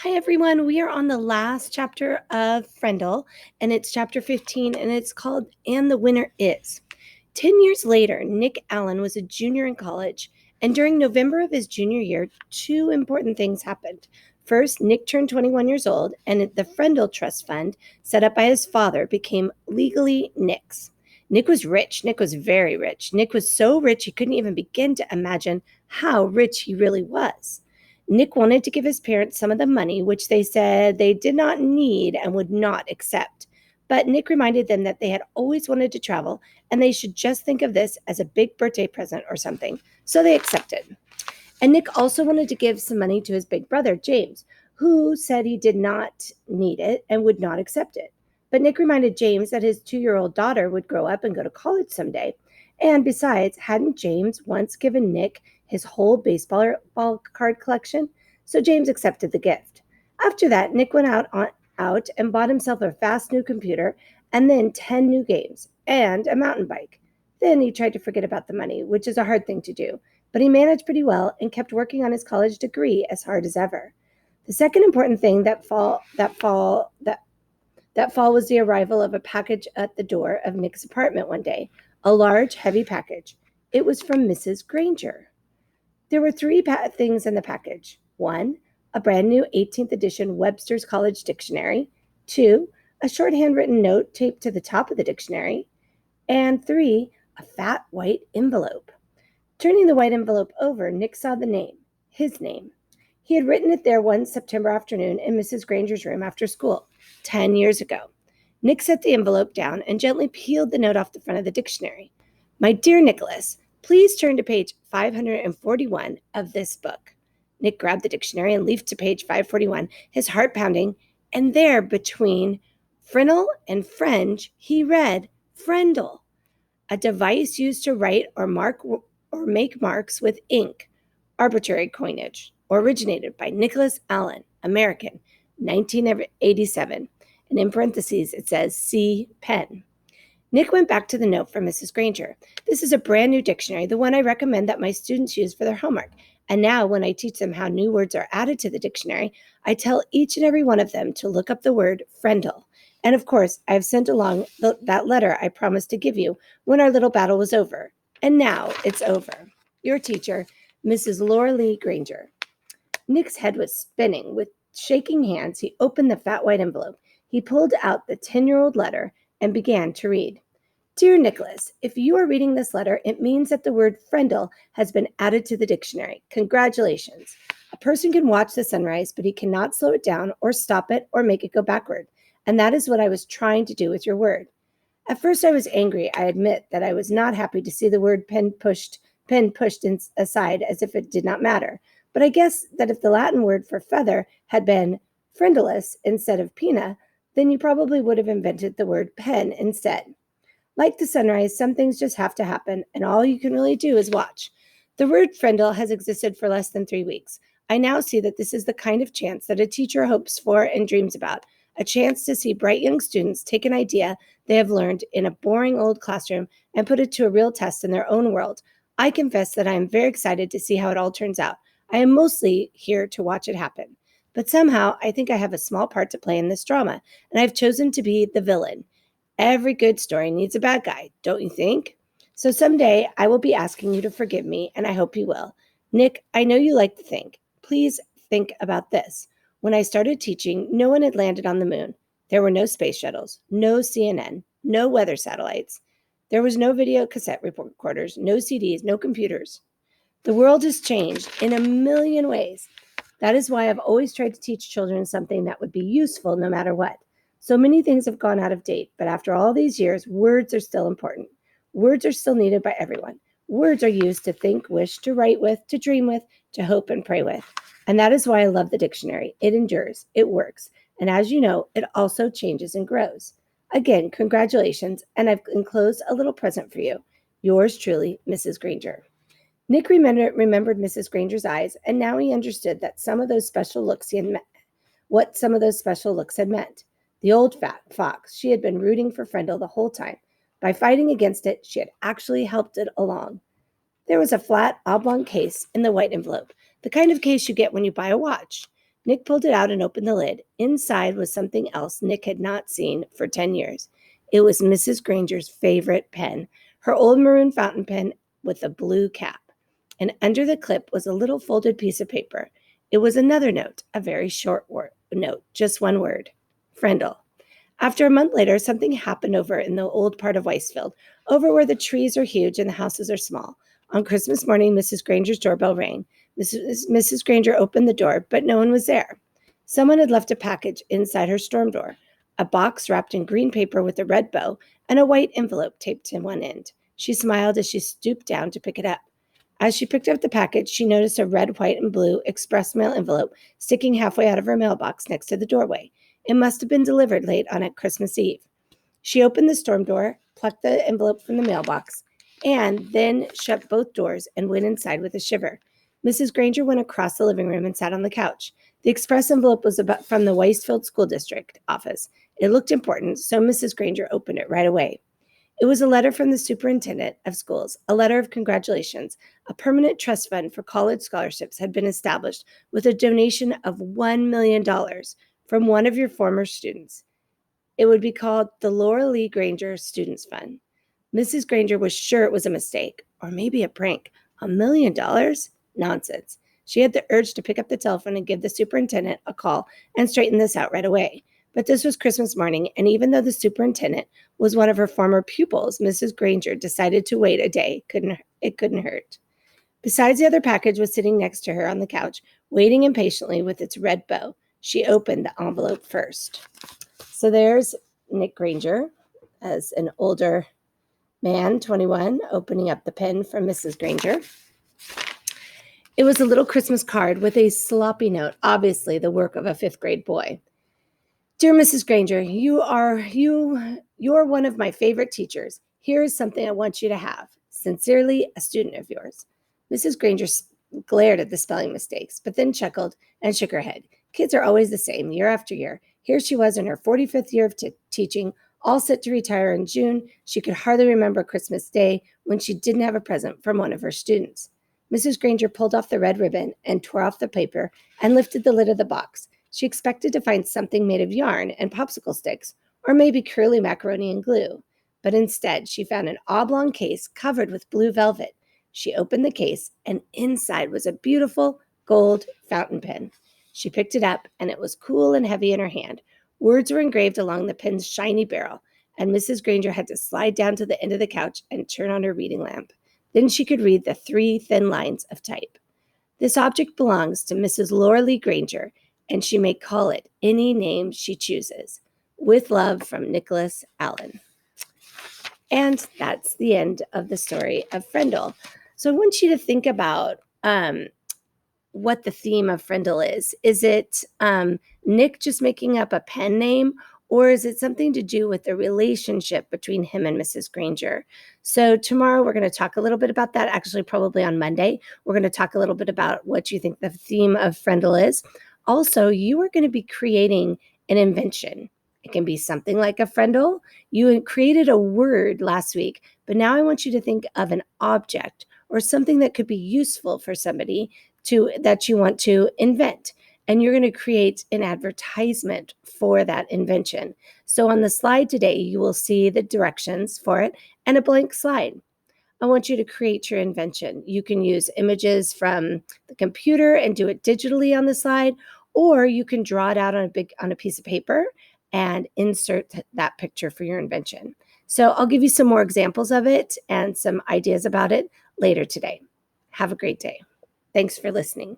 Hi, everyone. We are on the last chapter of Frendel, and it's chapter 15, and it's called And the Winner Is. 10 years later, Nick Allen was a junior in college, and during November of his junior year, two important things happened. First, Nick turned 21 years old, and the Frendel Trust Fund, set up by his father, became legally Nick's. Nick was rich. Nick was very rich. Nick was so rich he couldn't even begin to imagine how rich he really was. Nick wanted to give his parents some of the money, which they said they did not need and would not accept. But Nick reminded them that they had always wanted to travel and they should just think of this as a big birthday present or something. So they accepted. And Nick also wanted to give some money to his big brother, James, who said he did not need it and would not accept it. But Nick reminded James that his 2-year-old daughter would grow up and go to college someday. And besides, hadn't James once given Nick his whole baseball card collection? So James accepted the gift. After that, Nick went out and bought himself a fast new computer and then 10 new games and a mountain bike. Then he tried to forget about the money, which is a hard thing to do, but he managed pretty well and kept working on his college degree as hard as ever. The second important thing that fall was the arrival of a package at the door of Nick's apartment one day, a large, heavy package. It was from Mrs. Granger. There were three things in the package. 1, a brand new 18th edition Webster's College Dictionary. 2, a short handwritten note taped to the top of the dictionary. And 3, a fat white envelope. Turning the white envelope over, Nick saw the name, his name. He had written it there one September afternoon in Mrs. Granger's room after school, 10 years ago. Nick set the envelope down and gently peeled the note off the front of the dictionary. My dear Nicholas, please turn to page 541 of this book. Nick grabbed the dictionary and leafed to page 541, his heart pounding, and there between Frenel and Fringe, he read Frendel, a device used to write or make marks with ink, arbitrary coinage, originated by Nicholas Allen, American, 1987. And in parentheses, it says C. Pen. Nick went back to the note from Mrs. Granger. This is a brand new dictionary, the one I recommend that my students use for their homework. And now when I teach them how new words are added to the dictionary, I tell each and every one of them to look up the word Frendel. And of course, I have sent along that letter I promised to give you when our little battle was over. And now it's over. Your teacher, Mrs. Laura Lee Granger. Nick's head was spinning. With shaking hands, he opened the fat white envelope. He pulled out the 10-year-old letter and began to read. Dear Nicholas, if you are reading this letter, it means that the word Frendel has been added to the dictionary. Congratulations. A person can watch the sunrise, but he cannot slow it down or stop it or make it go backward. And that is what I was trying to do with your word. At first I was angry. I admit that I was not happy to see the word pen pushed aside as if it did not matter. But I guess that if the Latin word for feather had been frenulus instead of pinna, then you probably would have invented the word pen instead. Like the sunrise, some things just have to happen, and all you can really do is watch. The word Frendel has existed for less than 3 weeks. I now see that this is the kind of chance that a teacher hopes for and dreams about, a chance to see bright young students take an idea they have learned in a boring old classroom and put it to a real test in their own world. I confess that I am very excited to see how it all turns out. I am mostly here to watch it happen. But somehow, I think I have a small part to play in this drama, and I've chosen to be the villain. Every good story needs a bad guy, don't you think? So someday I will be asking you to forgive me, and I hope you will. Nick, I know you like to think. Please think about this. When I started teaching, no one had landed on the moon. There were no space shuttles, no CNN, no weather satellites. There was no video cassette recorders, no CDs, no computers. The world has changed in a million ways. That is why I've always tried to teach children something that would be useful no matter what. So many things have gone out of date, but after all these years, words are still important. Words are still needed by everyone. Words are used to think, wish, to write with, to dream with, to hope and pray with. And that is why I love the dictionary. It endures, it works, and as you know, it also changes and grows. Again, congratulations, and I've enclosed a little present for you. Yours truly, Mrs. Granger. Nick remembered Mrs. Granger's eyes, and now he understood that some of those special looks what some of those special looks had meant. The old fat fox, she had been rooting for Frendel the whole time. By fighting against it, she had actually helped it along. There was a flat, oblong case in the white envelope, the kind of case you get when you buy a watch. Nick pulled it out and opened the lid. Inside was something else Nick had not seen for 10 years. It was Mrs. Granger's favorite pen, her old maroon fountain pen with a blue cap. And under the clip was a little folded piece of paper. It was another note, a very short note, just one word, Frendel. After a month later, something happened over in the old part of Weisfield, over where the trees are huge and the houses are small. On Christmas morning, Mrs. Granger's doorbell rang. Mrs. Granger opened the door, but no one was there. Someone had left a package inside her storm door, a box wrapped in green paper with a red bow and a white envelope taped to one end. She smiled as she stooped down to pick it up. As she picked up the package, she noticed a red, white, and blue express mail envelope sticking halfway out of her mailbox next to the doorway. It must have been delivered late on at Christmas Eve. She opened the storm door, plucked the envelope from the mailbox, and then shut both doors and went inside with a shiver. Mrs. Granger went across the living room and sat on the couch. The express envelope was from the Weisfield School District office. It looked important, so Mrs. Granger opened it right away. It was a letter from the superintendent of schools, a letter of congratulations. A permanent trust fund for college scholarships had been established with a donation of $1 million from one of your former students. It would be called the Laura Lee Granger Students Fund. Mrs. Granger was sure it was a mistake, or maybe a prank. $1 million? Nonsense. She had the urge to pick up the telephone and give the superintendent a call and straighten this out right away. But this was Christmas morning, and even though the superintendent was one of her former pupils, Mrs. Granger decided to wait a day. It couldn't hurt. Besides, the other package was sitting next to her on the couch, waiting impatiently with its red bow. She opened the envelope first. So there's Nick Granger as an older man, 21, opening up the pen from Mrs. Granger. It was a little Christmas card with a sloppy note, obviously the work of a fifth grade boy. Dear Mrs. Granger, you're one of my favorite teachers. Here is something I want you to have. Sincerely, a student of yours. Mrs. Granger glared at the spelling mistakes, but then chuckled and shook her head. Kids are always the same, year after year. Here she was in her 45th year of teaching, all set to retire in June. She could hardly remember Christmas Day when she didn't have a present from one of her students. Mrs. Granger pulled off the red ribbon and tore off the paper and lifted the lid of the box. She expected to find something made of yarn and popsicle sticks, or maybe curly macaroni and glue. But instead, she found an oblong case covered with blue velvet. She opened the case, and inside was a beautiful gold fountain pen. She picked it up, and it was cool and heavy in her hand. Words were engraved along the pen's shiny barrel, and Mrs. Granger had to slide down to the end of the couch and turn on her reading lamp. Then she could read the 3 thin lines of type. This object belongs to Mrs. Laura Lee Granger, and she may call it any name she chooses. With love, from Nicholas Allen. And that's the end of the story of Frendel. So I want you to think about what the theme of Frendel is. Is it Nick just making up a pen name, or is it something to do with the relationship between him and Mrs. Granger? So tomorrow we're going to talk a little bit about that. Actually, probably on Monday, we're going to talk a little bit about what you think the theme of Frendel is. Also, you are going to be creating an invention. It can be something like a Frendel. You created a word last week, but now I want you to think of an object or something that could be useful for somebody that you want to invent. And you're going to create an advertisement for that invention. So on the slide today, you will see the directions for it and a blank slide. I want you to create your invention. You can use images from the computer and do it digitally on the slide, or you can draw it out on a piece of paper and insert that picture for your invention. So I'll give you some more examples of it and some ideas about it later today. Have a great day. Thanks for listening.